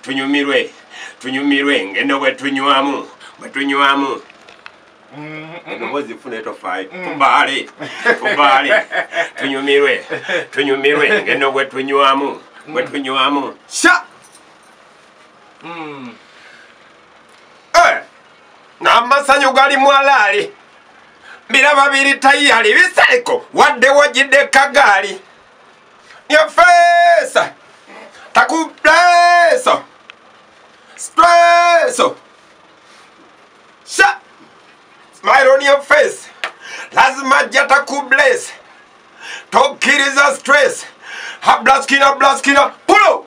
tunyumirwe ngeno bwe tunywamu Edobozi funa etofai tubale tunyumirwe ngeno bwe tunywamu sha n'amasanyu gali mwalali biraba biri tayali bisaiko wadde wojidde kagali your face takubleso stresso sha smile on your face lazima jata kubless tokiriza stress ha blaskina pulo.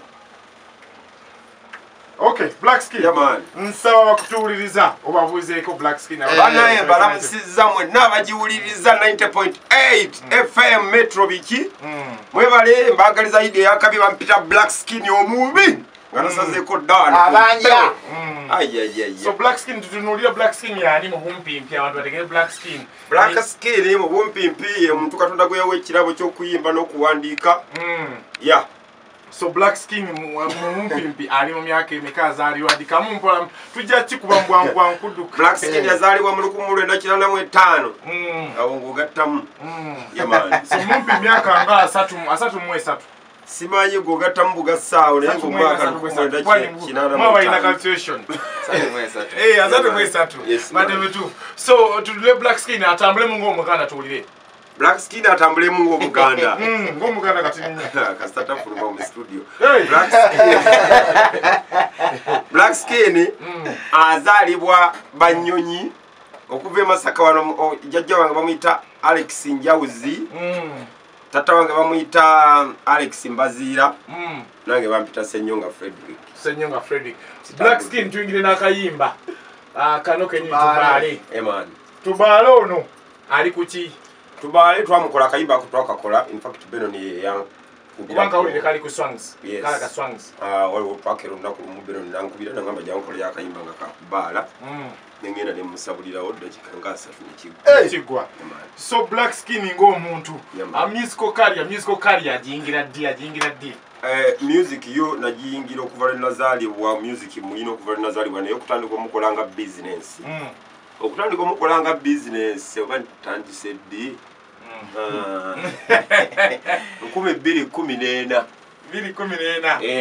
Okay, Black Skin. Yeah, man. Nsawa wakutuliriza obavuzeeko Black Skin. Banaye balamusiza mwe nabajiwuliriza 90.8 FM Metro Biki. Mwebale mbagaliza ide yakabi bampita Black Skin omubi. Nganasazeeko dana. Abanja. So Black Skin tutunulia Black Skin yani mubumpimpi abantu bategere Black Skin. Black Skin mubumpimpi ye muntu katonda gwe yawe kirabo kyo kuyimba n'okuwandiika. Yeah. So Black Skin mumpimpi ali mu myaka emeka azaliwa dikamu mpola tujja kikuba mbwangwa nkuduka. Black Skin yazaliwa mu 1995. Awo ngogattamu. Yamani. So mumpi myaka nga asatu mu esatu. Simanyi gogattamu bugasaawo naye ngo mwaka 1995. Mwa ina calculation. Asatu mu esatu. Madame tu. So tudule Black Skin atambule mu ng'omuganda tuwulire. Black Skin atambule mu ng'omuganda. Ng'omuganda kati nnya. Kasitata fuluma mu studio. Black Skin azalibwa banyonyi okuva Masaka wano jjajja wange bamuyita Alex Njawuzi. Tata wange bamuyita Alex Mbazira. Nange bampita Senyonga Frederick. Black Skin tuingire n'akayimba. Kano kenyi tubale. Man. Tubale ono ali kuki? Tubale twamukola akayimba kutwakakola. In fact Beno ni yang kubanga uli kali ku songs. Yes. Kala ka songs. Waliwo twakera olunaku lumu Beno nankubira nangamba jankola akayimba nga kabala. Nengenda ne musabulira odda kikanga 3 n'ekigwa. So Black Skin ng'omuntu. Musical career ajingira ddi. Music yo najingira okuva nazalibwa music muyino okuva nazalibwa naye okutandika omukolanga business. Okutandika omukolanga business oba tandise ddi. 2014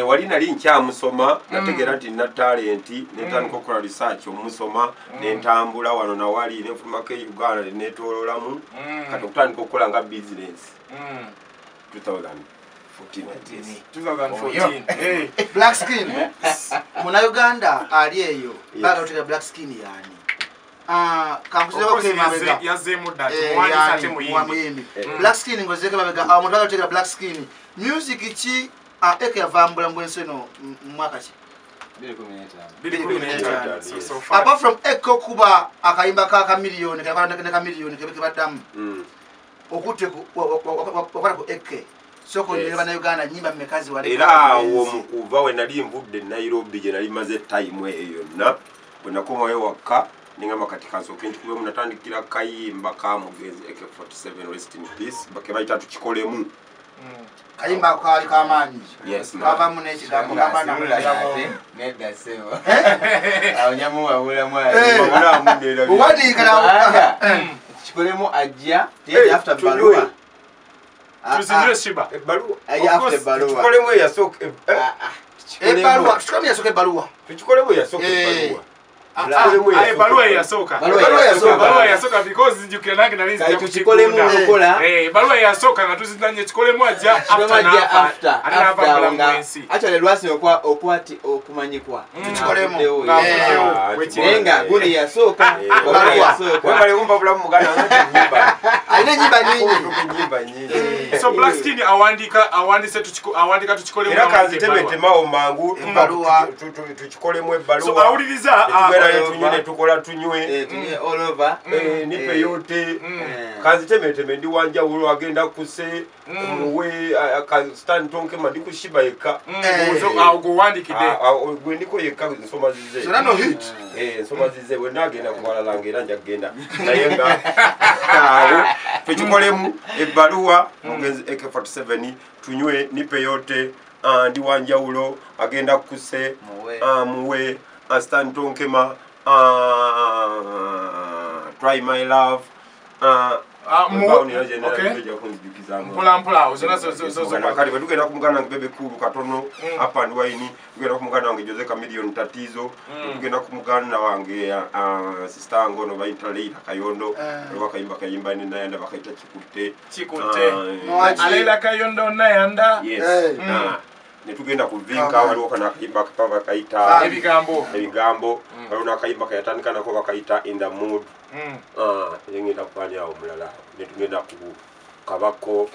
wali nali nkyamusoma nategeera nti nina talent netandika okukola research omusoma nentambula wano nawali nenfumako e Uganda netololamu kati okutandika okukola nga business 2014. Black Skin muna Uganda ali eyo baga utega Black Skin yani kankuzeko kemabega yazemu dati mwandisa ate muyimbi. Black Skin ngozeke babega omuntu baga utega Black Skin music ki eke yavambula mbwenseno mwaka ki 2015. Apart from Echo kuba akayimba ka million ka million kebeke badamu okute wakora ku Eke soko ndeba na Uganda nyimba mmekazi wale era wo mukuva we nali mvudde Nairobi je nali maze time eyo na bwena komawe waka ningamba katika so kenshi kube munatandikira kayimba ka Mugezi AK47 rest in peace bakebaita tukikolemu kayimba kwali kamanyi. Yes, baba mune kigambo kabana neda sewa awonyamu wabula mwana wadi kana kikolemu ajja after balua tuzinire shiba balua after balua tukikolemu yasoka balua tukikolemu yasoka balua tukikolemu yasoka balua balua yasoka because njukira na linzi tukikolemu okola balua yasoka nga tuzindanye kikolemu ajja after actually lwasi okwati okumanyikwa tukikolemu wenga gundi yasoka wale umba bulamu mugana nyimba aine nyimba nyingi so Black Skin awandise tukikolemu era kanzitemete mawo mangu tukikolemu ebalua so awuliriza tunywe tukola tunywe all over nipe yote kanzitemete ndi wanja ulo agenda kuse muwe stand tonke mandi kushiba eka so awuwandikide gwe ndiko yeka nsoma zize so nano hit nsoma zize we nagenda kwala langera njagenda nayenga awo tukikolemu ebalua Mugezi AK47 tunywe nipe yote ndi wanja ulo agenda kuse muwe Stan Tonkema Try My Love Mpula kati tugenda kumugana Bebe Cool katono apa and wine tugenda kumugana wange Jose Chameleone Tatizo tugenda kumugana wange sister ngono bayita Leila Kayondo bakayimba nenda bakaita Chikutte Leila Kayondo nayanda ne tugenda kuvinka waliwo kana kayimba kapava kaita ebigambo waliwo nakayimba kayatandika nako bakaita In the Mood yengenda kupanya omulala ne tugenda ku kabako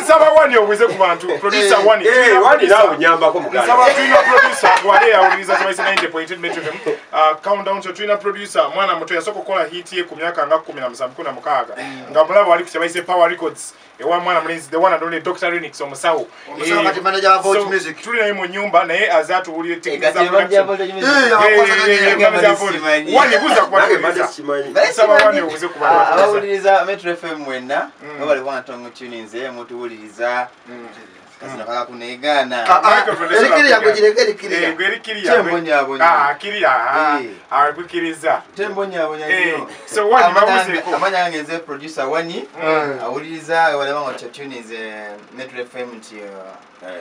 saba wani oweze ku bantu producer wani nawe nyambako muganda saba tuina producer wale yawuliza kibaise 90.8 Metro FM countdown to tuina producer mwana muto yasoko kola hit ye ku myaka nga 17 kuna mukaga nga mulaba wali ku kibaise Power Records ewa mwana mlinzi the one and only Dr. Renix omusawo kati manager wa Volt Music tuli naye mu nyumba naye azatu uli tekniza wani buza kwa saba wani oweze ku bantu abawuliriza Metro FM mwena bali wantongo tuninze mutuwuliriza kasina kaka kunegana erikiri yakugirege kwikiriza tembonya so wani babuzeko amanya angeze producer wani awuliriza wale bango tuninze Metro FM nti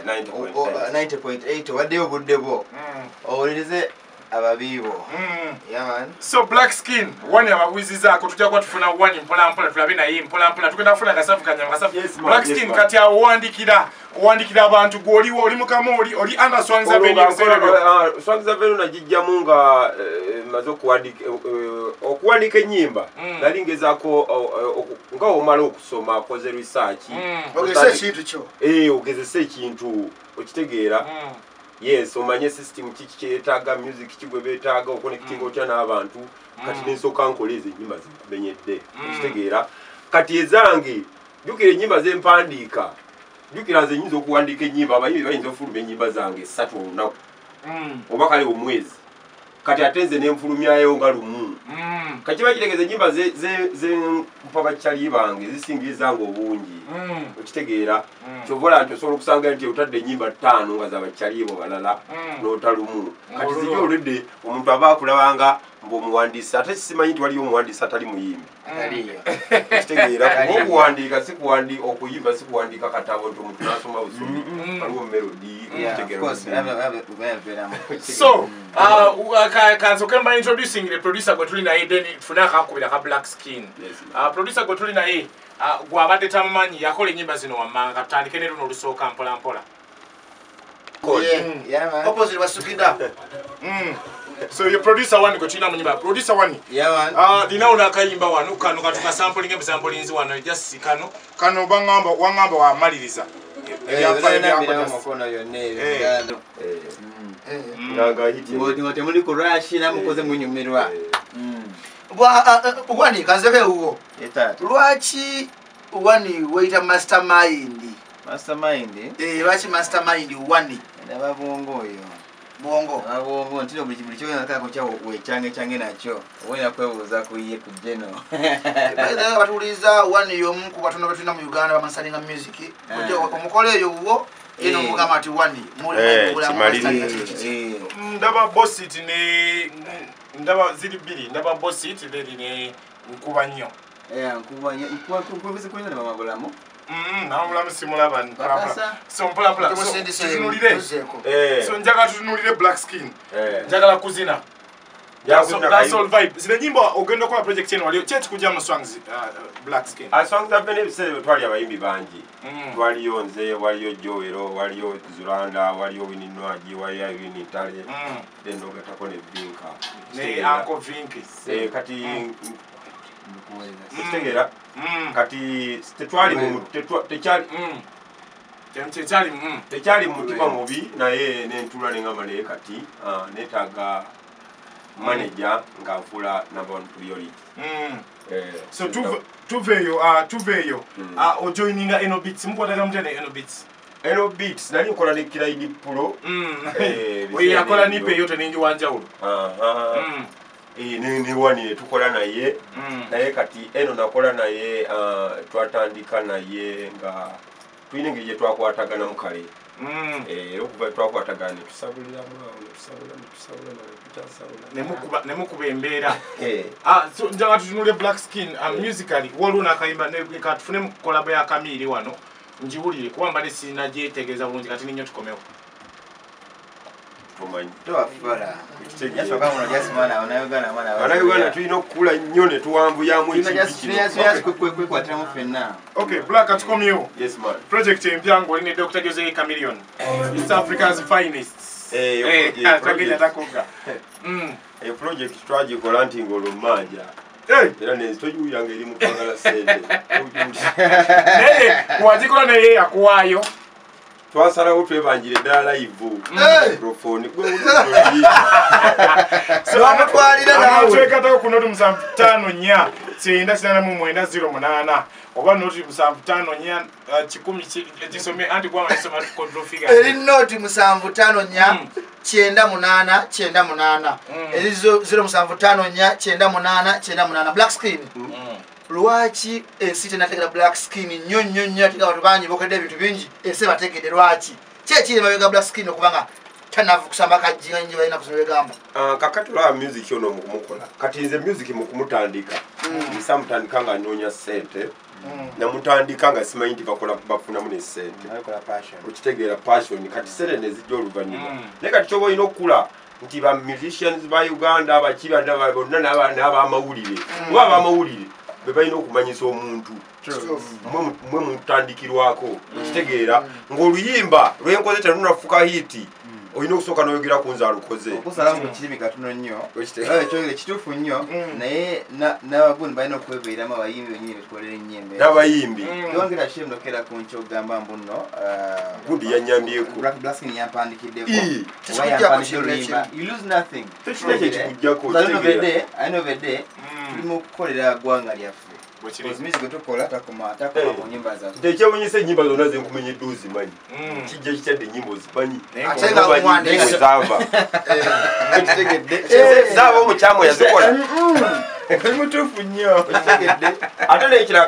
90.8 wadde obuddebo awulirize ababibo yaman so Black Skin wani abawiziza ko tujja kwa tufuna wani mpola tulabe naye mpola tugenda kufuna kasafu kanyama kasafu Black Skin kati awandikira abantu goliwo oli mukamo oli under Swangz Avenue Swangz Avenue najijjamu nga mazo okuwandika ennyimba nali ngezako nga omala okusoma akoze research ogezesa ekintu okitegeera yes omanye system kiki kyetaaga music kigwe betaaga okonecting otya n'abantu kati nensoka nkoleze ennyimba zikubenyedde okitegeera kati ezange jukira ennyimba zempandiika jukira nze nyinza okuwandiika ennyimba abayimbi bayinza okufuluma ennyimba zange 3 olunaku oba kale omwezi kati ate nze nenfulumyayo nga lumu kati bakitegeeza ennyimba zenkupa bakyali bange zisinga ezange obungi okitegeera kyovola nti osobola okusanga nti otadde ennyimba 5 nga zabakyali bo balala n'otalumu kati zijja olwedde omuntu aba akulabanga ng'omuwandiisi ate simanyi nti waliyo omuwandiisi atali muyimbi kitegeera okuwandiika okuyimba si kuwandiika katabo nti omuntu n'asoma busomi waliwo melodi so kansoke mba introducing the producer gwe tuli naye then tufune akakubira ka Black Skin producer gwe tuli naye gwabadde tamumanyi yakola ennyimba zino wammanga tutandike ne luno olusooka mpola opposite wasukida so your producer one gwe tulina mu nyimba producer one lina ono akayimba wano kano katukasampulinga ebisampulinzi wano just kano wangamba wamaliriza temuli kurashi namukoze munyumirwa wani kanzeke uwo lwaki wani waita mastermind lwaki mastermind wani nababongo oyo bongo ntino buli kyo nakako kya wechange nakyo wena kwebuza kuyiye ku jeno baada batuliza wani yomu ku batono betuna mu Uganda bamansalinga music omukole eyo uwo eno mugama ati wani ndaba bossit ne ndaba zili bili ndaba bossit leli ne nkuba nnyo nkubizi kwenda mama bulamu namulamu simulaba so mpola tunulire so njaga tunulire Black Skin njagala kuzina that's all vibe zile nyimbo ogenda kwa project yenu waliyo chetu kujja mu Swangz Black Skin Swangz Avenue bisebe twali abayimbi bangi waliyo nze waliyo Joero waliyo Zulanda waliyo Wininwaji waliyo Wini Tale then ogatako ne Vinka ne Uncle Vinky kati kutegera kati tetwali mu tekyali mutima mubi naye nentula nengamba naye kati netaga manager ngafula number 1 priority so tuveyo ojoininga Eno Beats mukwataga mutene Eno Beats nali nkola ne Kiraidi Pro we yakola nipe yote ningi wanjawulo ne wani tukola naye naye kati eno nakola naye twatandika naye nga tuyinengije twakwatagana mukale okuva twakwatagana tusabulira nemukuba embeera njaga tutunule Black Skin musically waliwo nakayimba katufune mu kolabo ya Kamiri wano njiwulire kuba mbadde sirina gyetegeeza bulungi kati ninyo tukomewo Bannayuganda tulina okukula nnyo ne tuwambuyamu Black atukomyewo project empya ng'olina Dr. Jose Chameleon East Africa's finest project twagikola nti ng'olumanja era togiwuliranga eri mu kwagala sente naye wagikola naye yakuwaayo twasalawo twebanjire ddala live microphone twekatako ku noti 754 989 oba noti 754 10 kisome anti kwa masoma control figure eri noti 754 988 eri 0754 988 Black Skin lwaki ensi tenategera Black Skin nnyo ate abantu bangi bokedde ebintu bingi ensi bategedde lwaki kyekiri mabega Black Skin okubanga tanavu kusamba kajinga nje balina kusoma egamba kakati lwa music ono mukumukola kati nze music mukumutandika nsamutandika nga nyonya sente namutandika nga simanyi nti bafunamu ne sente okitegeera passion kati sente nezijja oluvannyuma naye kati kyoba olina okukula nti ba musicians ba Uganda abakibadde bonna n'abamawulire oba abamawulire bebalina okumanyisa omuntu mwe mutandikirwako okitegeera ng'oluyimba lwenkoze terunafuka hiti olina okusooka n'oyogera ku nze alukoze okusalamu mu kirimi katono nnyo ekyogere kituufu nnyo naye n'abagundi balina okwebeeramu abayimbi benyini betukolera ennyembe n'abayimbi yongera kyemulokera ku nkyogamba mbuno gundi yannyambyeko Black Skin yampandikiddeko oba yampandikidde oluyimba you lose nothing tekina ekyo kikujjako end of the day tuli mu kukolera ggwanga lyaffe music tukola takoma mu nyimba zaffe tekyewunyisa ennyimba zonna zenkumenyedde ozimanyi kijja kikyadde ennyimba ozimanyi zaaba omukyamu yazikola mutuufu nnyo ate nekirala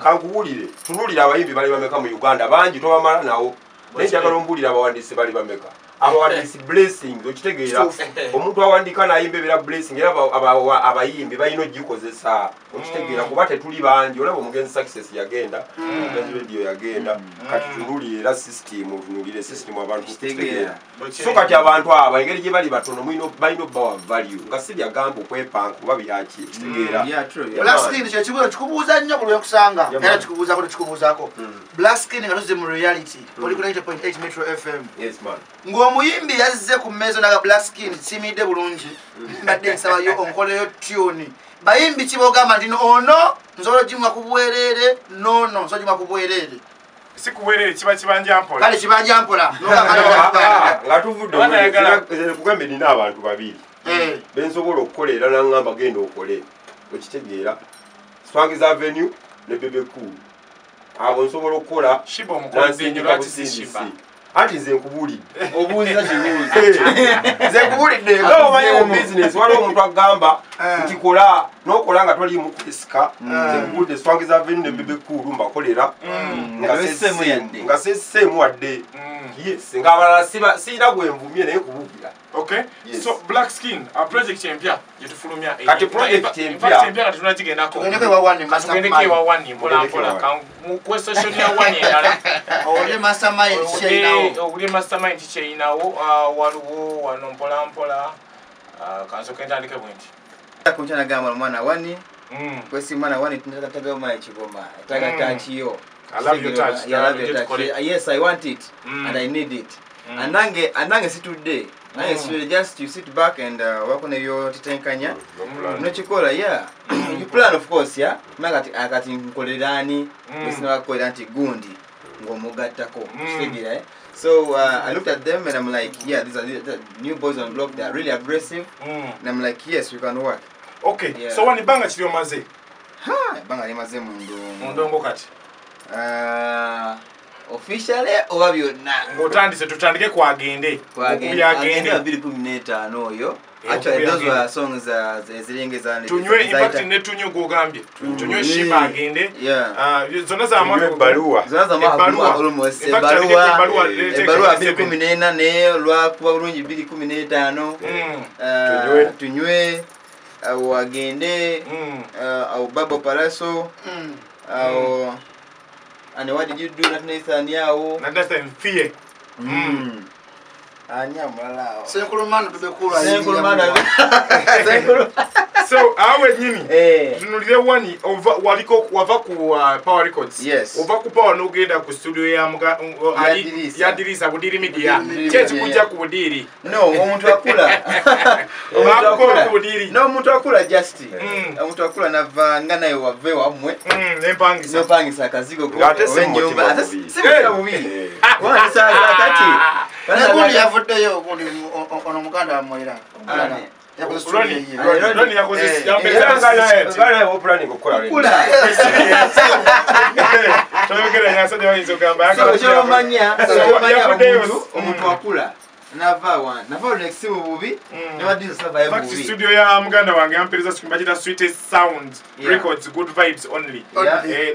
kankubuulire tunuulira abayimbi bali bameka mu Uganda bangi tobamala nawo naye njagala ombuulira abawandiisi bali bameka abawandiisi blessings okitegeera omuntu awandiika n'ayimba ebeera blessing era abayimbi balina ogikozesa okitegeera kuba tetuli bangi olaba omugenzi success yagenda omugenzi radio yagenda kati tunuulire era system otunuulire system abantu okitegeera so kati abantu abo engeri gye bali batono balina obbawa value nga si byagamba okwepanka kuba byaki okitegeera Black Skin kyekibuuzo kikubuuza nnyo ku lwenkusanga era kikubuuzaako tekikubuuzaako Black Skin nga tuzze mu reality oli ku 90.8 Metro FM ng'omuyimbi yazze ku mmezo naga Black Skin simidde bulungi mbadde nsabayo onkoleyo tune bayimbi kibogamba nti ono nzolo jimwa kubwerere nono nzolo jimwa kubwerere si kubwerere kiba kibanja mpola kale kibanja mpola nga tuvudde kugambe nina abantu babiri bensobola okukolera nangamba genda okole okitegeera Swag's Avenue ne Bebe Cool abo nsobola okukola shiba omukozi anti nze nkubuulidde obuuliza kibuuzi nze nkubuulidde nga omanyi mu business waliwo omuntu agamba nti kola n'okola nga toliimu kwesika nze nkubuulidde Swag's Avenue ne Bebe Cool mbakolera nga sesseemu wadde yes ng'abalala sirina gwenvumye naye kubuulira okay so Black Skin a project empya yetufulumya kati project empya kati tunakigendako tugendeke wa wani mpola mu question ya wani endala oli mastermind kyinawo oli mastermind kyinawo waliwo wano mpola kanso kentandike bwenti kunchana gamba mwana wani kwesi mwana wani tunataka mai chigoma nataka tachiyo I love your touch. Yes, I want it and I need it. Anange sit today. Nange just you sit back and work on your titenkanya. No chikola, yeah. You plan of course, yeah. Magati akati nkolerani, bisina bakola anti gundi ngomugatako. Stegira, eh. So I looked at them and I'm like, yeah, these are the new boys on block. They are really aggressive. And I'm like, yes, we can work. Okay. Yeah. So wani banga chiri omaze? Banga limaze Mundongo kati. officially oba byonna ng'otandise tutandike ku agende agende 2015 oyo actually those were songs ezilengeza tunywe impact ne tunywe gogambye tunywe shiba agende zona za mwa baluwa almost baluwa 2014 ne lwa kuba bulungi 2015 tunywe agende au Babo Palaso au and what did you do that Nathan yao Nathan fear Anyamala. Senkulumana tubekula. Senkulumana. So awe nyini. Tunulire wani waliko wava ku Power Records. Yes. Ova ku Power no genda ku studio ya mga ya dirisa budiri media. Chechi kuja ku budiri. No, omuntu akula. Omuntu budiri. No, omuntu akula just. Omuntu akula nava nayo wave wamwe. Nempangisa. Nempangisa kazigo ko. Wenyumba. Ata simba bubi. Kwa sasa kati. Nakundi yavudeyo kundi ono mukanda amoira. Roni yakoze yambeza naye. Bale wo planning okula reni. Kula. Tolekera yasade wayizo gamba. So manya omuntu akula. Nava one. Nava next bubi. Never did survive bubi. Fact studio ya muganda wange yampeleza sikimbajira Sweetest Sound Records, good vibes only.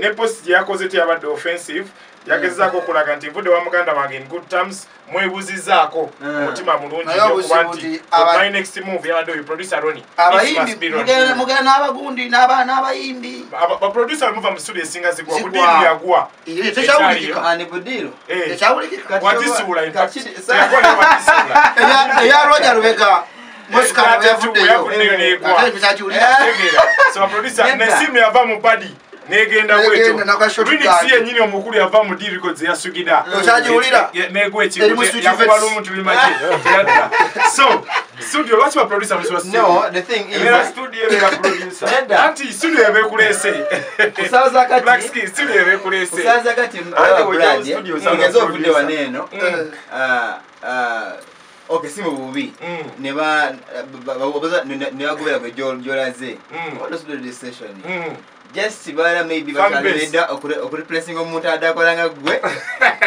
Ne post yakoze yabadde offensive. Yagezako kulaga nti mvude wa muganda wange in good terms mwebuzizaako mutima mulungi okubanti my next move yabadde we producer Ronnie abayimbi mugenda n'abagundi n'abayimbi ba producer muva mu studio esinga zigwa budiri yagwa tekyawulikika ani budiro tekyawulikika watisula eya Roger Lubega Mosika yavuddeyo so producer nesimu yava mu body negenda weto Remix ye nyini omukulu yava mu D Records ya Sugida ochajiulira negwe ekiko yakuba lumuntu limaje so studio lwaki ba producer msiwa studio no the thing is era studio era producer anti studio yebe kulese usaza kati Black Skin studio yebe kulese usaza kati studio songezo video waneno okay simu bubi neba nebagobera be jolaze what is the session just bara maybe bakalenda okureplacing omuntu adakolanga gwe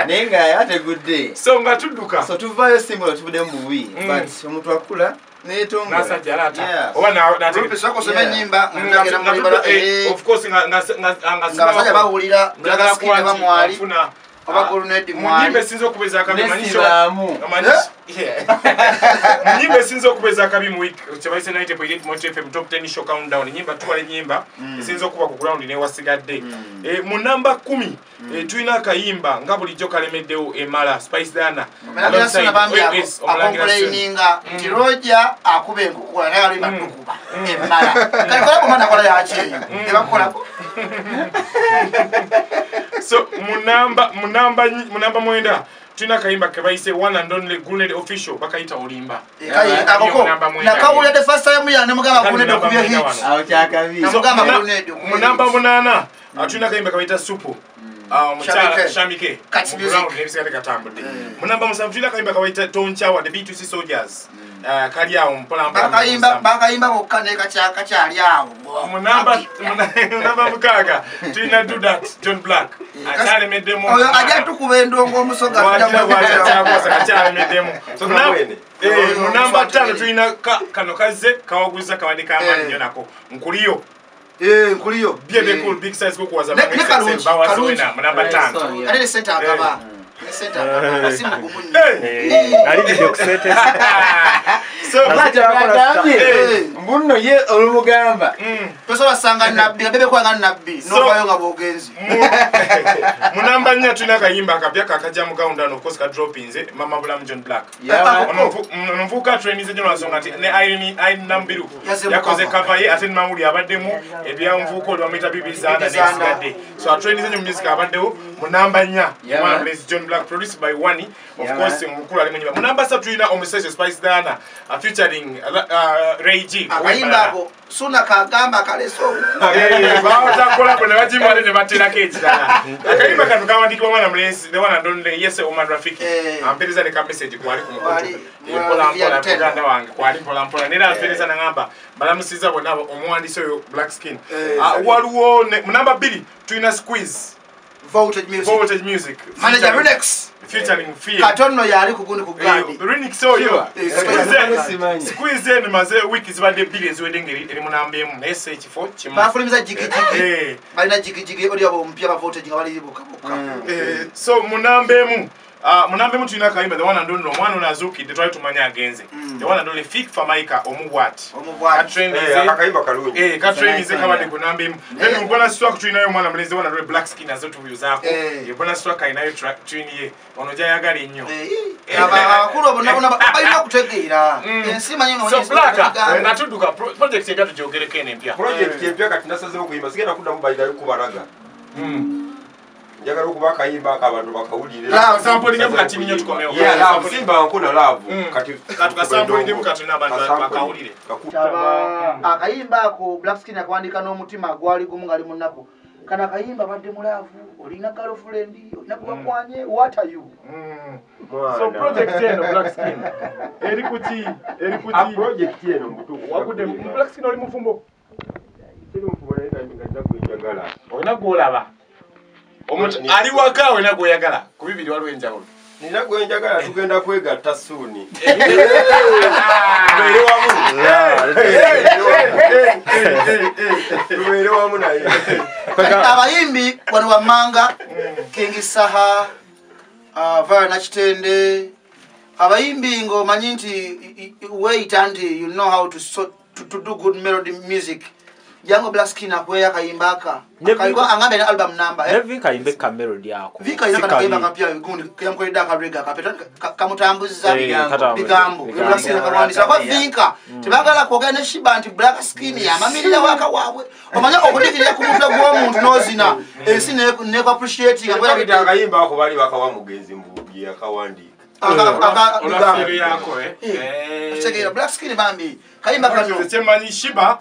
nenga ate good day so ngatudduka so tuvayo simu tuvude mu bubi but omuntu akula netongo nasa jalata oba na group sako sema nyimba ngagera mu libala of course nga bawulira Black Skin bamwali abakulu nedi mwali nyimbe sinzo kubeza akabi manisho nyimbe sinzo kubeza akabi mu week chabaise 90.8 Moto FM top 10 show countdown nyimba tuwale nyimba sinzo kuba ku ground ne wasigadde mu namba 10 tuina kayimba ngabuli joka lemedeo emala Spice Dana alongside complaininga Roger akube nkukola naye ali matukuba emala kalikola komanda kola yachi ebakola so munamba mwenda tuna kayimba kebaise one and only Grenade official bakaita olimba akoko na kawule the first time ya nemugamba Grenade okubya hit aho kyakabi nemugamba Grenade munamba munana atuna kayimba kabaita supu mchara shamike ground nebisale katambude munamba musamvila kayimba kabaita tonchawa the B2C soldiers kali awo mpola bakayimba bokane kachaka kyali awo munamba mukaga tuna do that John Black achale medemo oyo aja tukubendongo omusoga achale medemo so munamba 5 tuna kano kaze kawaguza kawadika amani yonako nkuliyo nkuliyo biebe cool big size ko kuwaza magazine bawazo wena munamba 5 ade center akaba asimu gumunyi ali video kusete so mbuno ye olumugamba tosoba sanga nabbi bebe kwa nga nabbi no bayo nga bogenzi munamba 4 tuna kayimba akapya kakaja mu countdown of course ka drop inze mama Blam John Black onomvuka train ze jono asonga ati ne Irene Nambiru yakoze cover ye ate mamuli abaddemu ebya mvuko lwa meta BBC ana next day so a train ze music abaddewo munamba 4 one place John Black produced by Wani of course mukulu ali munyiba munamba 3 tuina omusese Spice Dana featuring Ray G akayimba ako suna kagamba kaleso baatakola ko ne bajimba ne batera keji dana akayimba kanu kawandikwa mwana mlensi the one and only Yese Omar Rafiki ampeleza ne ka message kwali ku mukoto mpola kuganda wange kwali mpola nera ampeleza na ngamba balamusiza bonabo omuwandiso yo Black Skin waliwo munamba 2 tuina Squeeze Voltage Music. Manager Renix. Featuring Fear. Katono yali kuguni kugandi. Renix oyo. Squeeze ni maze wiki zibadde billions wedengeri eri munambemu na SH4 chimu. Bafulimiza jigijigi. Balina jigijigi oli abo mpya ba voltage nga bali buka. So munambemu munambemu tulina kayimba the one and only omwana onazuki de twali tumanya agenze. The one and only Fik Famaika omugwati. Akayimba kalungi. Katrenize kabade kunambemu. Then mbona stock tulinayo mwana mlezi one and only Black Skin azo tubuzako. Mbona stock inayo train ye onoja yagali nnyo. Abakulu abona balina kutegeera. Ensima nyingi so Black ngatuduka project yekatu jogerekene mpya. Project yepya kati nasazeho kuyimba sigenda kudda mubayira kubaraga. Njagala okuba kayimba akabantu bakawulire. La sample nyo kati ninyo tukomeo. Yeah, la simba nkuna love kati katuka sample nyo kati n'abantu bakawulire. Akayimba ko Black Skin akwandika n'omutima gwali gumu ngali munako. Kana kayimba badde mulavu olina girlfriend olina kubakwanye what are you? So project eno Black Skin eri kuti a project eno mbutuku wakude Black Skin oli mufumbo kino mufumbo nenda njagala kujagala olina golaba omuntu ali wakawe na goyagala kubibiri waliwo enjawulo nina gwenjagala tugenda kwegatta soon tubeere wamu naye abayimbi wano Wamanga King Saha Vara Nachitende abayimbi ngo manyi nti wait until you know how to do good melody music Jango Black Skin akweya kayimbaka kayiko angambe na album number Nevi kayimbe ka melody yako Vika ina kayimba kapya gundi kuyamkweda ka rega kapeta kamutambuza bigambo Black Skin akamwandisa kwa Vika tibagala kwogana shiba anti Black Skin ya mamilira waka wabwe omanya okudikira ku mutwe gw'omuntu nozina ensi ne appreciate ngabya bita kayimba ako bali bakawa mugenzi mbugi akawandika olafiri yako Chekera Black Skin bambi kayimba kanyo chemanyi Shiba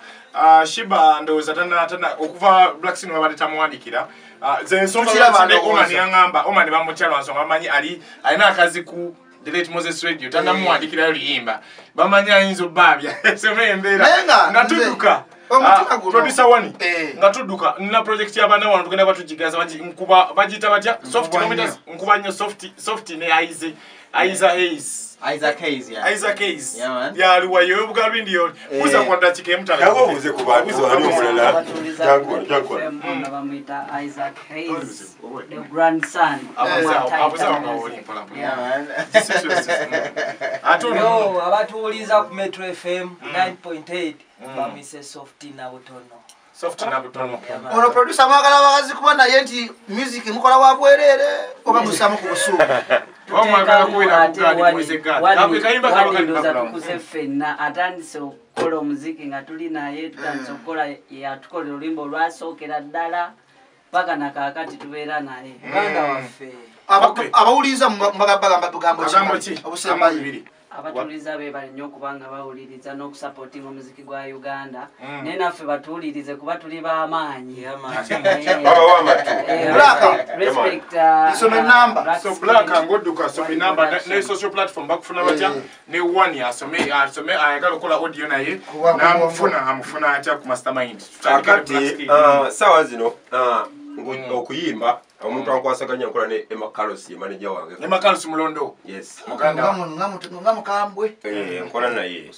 ndoza tana okuva Black Skin wabade tamwandikira zensonga zane omani yangamba omani bamukyalo ansonga bamanyi alina akazi ku The Late Moses Radio tana mwandikira yimba bamanyi ayinzo babya semembera ngatuduka producer wani ngatuduka nina project yabana wano tugenda batujigaza nkuba bajita batya soft kilometers nkuba nyo soft ne Isaac Hayes yeah. Isaac Hayes. Yeah man. Ya aliwa yo bugabi ndiyo. Kuza kwanda chike mtala. Yago uze kubabuza wali mulala. Jango. Bamuita Isaac Hayes. The grandson. Abuza ngawoli pola. Yeah man. Yo abatuuliza ku Metro FM 9.8 bamise soft na butono. Soft na butono. Ono producer mwagala bagazi kubona yenti music mukola wabwerere okamusamu ku busuku. Omwagala kuira kugadi mweze gadi. Kabwe kayimba kalokali tukuze fenna atandise okukola omuziki nga tuli naye tutandise okukola yatukola olimbo lwasookera ddala paka nakakati tubeera naye muganda waffe abawuliza mbagamba tugambo ki obusembayi abatuuliza be bali nnyo okubanga bawuliriza n'okusupportinga omuziki gwa Uganda naye naffe batuwulirize kuba tuli b'amaanyi so Black ngoduka some number ne social platform bakufuna batya ne one asome ayagala okola audio naye amufuna atya ku mastermind akati sawa zino okuyimba omuntu akwasaganya nkola ne Emma Carlos manager wange Emma Carlos Mulondo yes muganda ngamukambwe nkola naye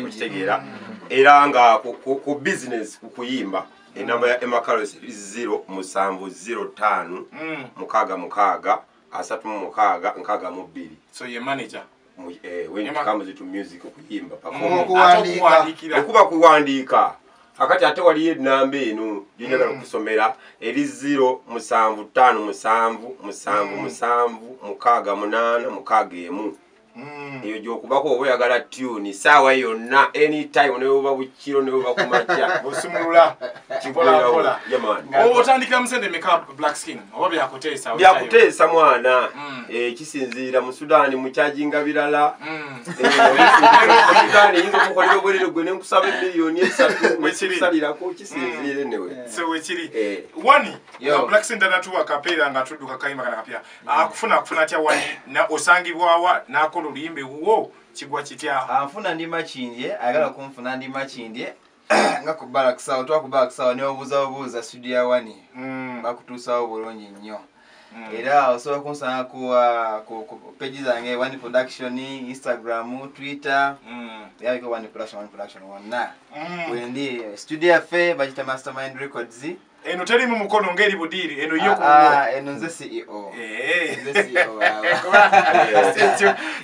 okitegeera era nga ku business kuyimba enamba ya Emma Carlos 07005 mukaaga 36 so ye manager when it comes to music okuyimba okuwandika kuwandika akati ate wali enamba eno jinjagala okusomera eri 0755776 iyo gyokubako oba oyagala tune saawa yonna anytime neoba bukiro neoba kumakya osumulula kipola otandikira musende meka Black Skin oba byakuteesa mwana kisinziira mu Sudan mukyajinga birala yinza okukolera obwerere gwe nenkusaba miliyoni 3 wekisalirako kisinziire newe wekiri wani Black Skin tanatuwa kapeera nga tudduka kayimba kana kapya akufuna atya wani osangibwawa nakola oluyimbe wo kigwa kitya anfuna ndi makindye agala kumfuna ndi makindye nga ku Barak Sound twa ku Barak Sound ne obuza studio wani bakutuusawo bulungi nnyo. Era osobola kunsanga ku page zange One Production, Instagram, Twitter. Yabiko One Production wonna. Wendi studio yaffe bagita Mastermind Records. Eno teri mu mukono ngeri budiri eno yo eno nze CEO. Nze CEO.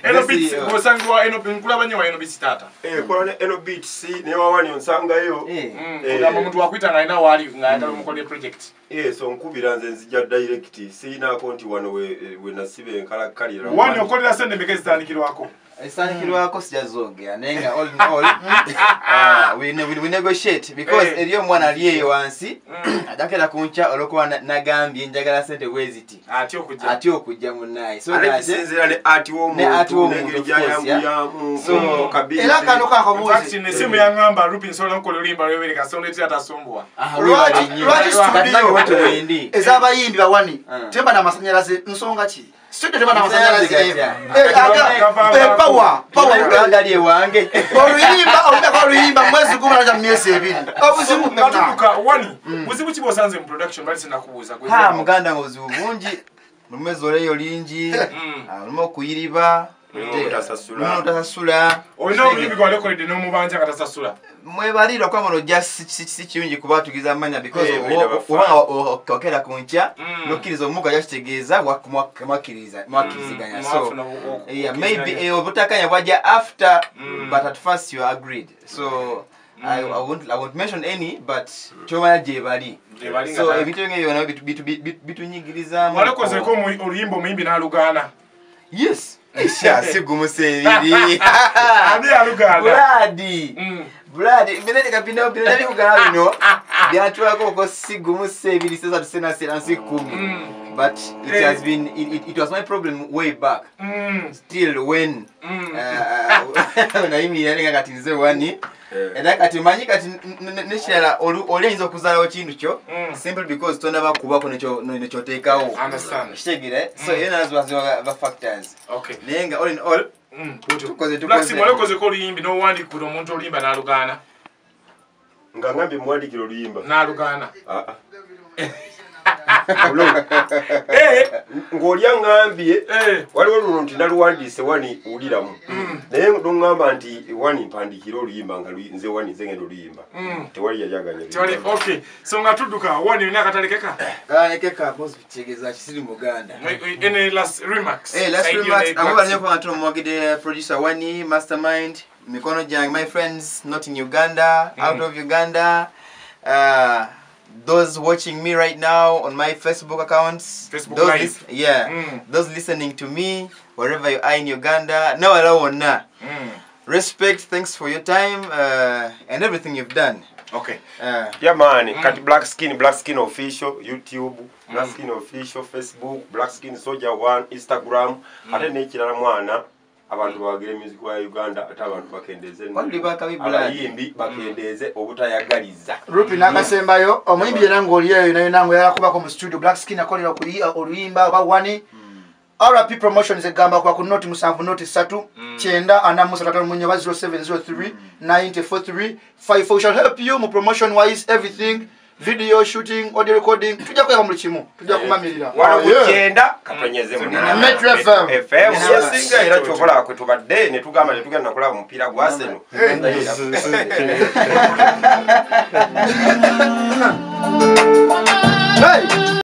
Eno beats bosangwa eno nkulabanye wa eno beats tata. Kola eno beats ne wawani onsangayo. Kugamba muntu wakwita ngaina wali ngaenda mukole project. So nkubira nze nzija direct sina account wano we nasibe enkala kalira. Wani okolera sende mekezi tanikirwako. Esanikirwako sijazogera nenga all in all we negotiate because eriyo mwana aliyeyo wansi adakera kuncha olokuwa nagambye njagala sente weziti ati okujja munayi so that sinzira ne ati wo muntu so kabisa era kano kakomuzi fact ne simu yangamba rupi solo nkololимба lwebere kasonde tia tasumbwa lwaji studio ezabayimbi bawani temba na masanyalaze nsonga ki studio temba na masanyalaze power ngali wange oluyimba mwezi gumala ja myezi ebiri obuzibu natuka wani buzibu kibosanze mu production bali sinakubuza ha muganda ngozibu bungi mu mwezi oleyo lingi alimo kuyiriba utasasula oyino muyimbi kwa lekolede no mubanja katasasula mwebalira kwa mono just si kirungi kuba tugiza amanya because okera kuncha nokirizo muga yakitegeeza mwakiriziganya so yeah maybe obutakanya bwaja after but at first you agreed so I won't mention any but choma jebali so ebitenge yona bitunyigiriza mwalekoze ko oluyimbo muyimbi na lugana yes esha sigumusebiri ani alugana Bloody minute kapinao binali kugana bino byatwako ko sigumusebiri sasa tusena seransi 10 but it has been it was my problem way back still when naimi yani kati nze wani era kati manyi kati nishira olenzo kuzalawo kintu kyo simply because tona bakubako necho tekawo understand shitegire so yena was factors okay nenga all in all tukoze mwalekoze ko luyimbi no wandi kuno omuntu olimba na lugana ngambe mwandikiro luyimba na lugana ngolya ngambye waliwo luno nti naluwandiise wani uliramu naye ngamba nti wani mpandikira oluyimba nga nze wani nze ngenda oluyimba tewali yajaganya okay so nga tudduka wani ina katalekeka kalekeka boss bitegeza kisiri muganda ene last remarks last remarks abanye kwa ntino mwagide producer wani Mastermind mikono jang my friends not in Uganda out of Uganda those watching me right now on my Facebook accounts, those listening to me wherever you are in Uganda, respect, thanks for your time and everything you've done. Okay. Yeah man, cut Black Skin official, YouTube, Black Skin official, Facebook, Black Skin Soldier 1, Instagram, ate nekirala mwana abantu bagire music wa Uganda ate abantu bakendeze abayimbi bakendeze obutayagaliza Rupi nakasembayo omuyimbi yango oliyeyo nayo nango yakubako mu studio Black Skin akolera ku oluyimba ba wani RP promotions egamba kwa ku note musanvu note 3 kyenda ana musatatu munyo 0703 943 54 shall help you mu promotion wise everything video shooting audio recording tujja kweka mu kimu tujja kumamirira wala kukyenda katonyeze mu Metro FM yasinga era chokola kwetubadde ne tugamba ne tugenda nakola mpira gwa Arsenal hey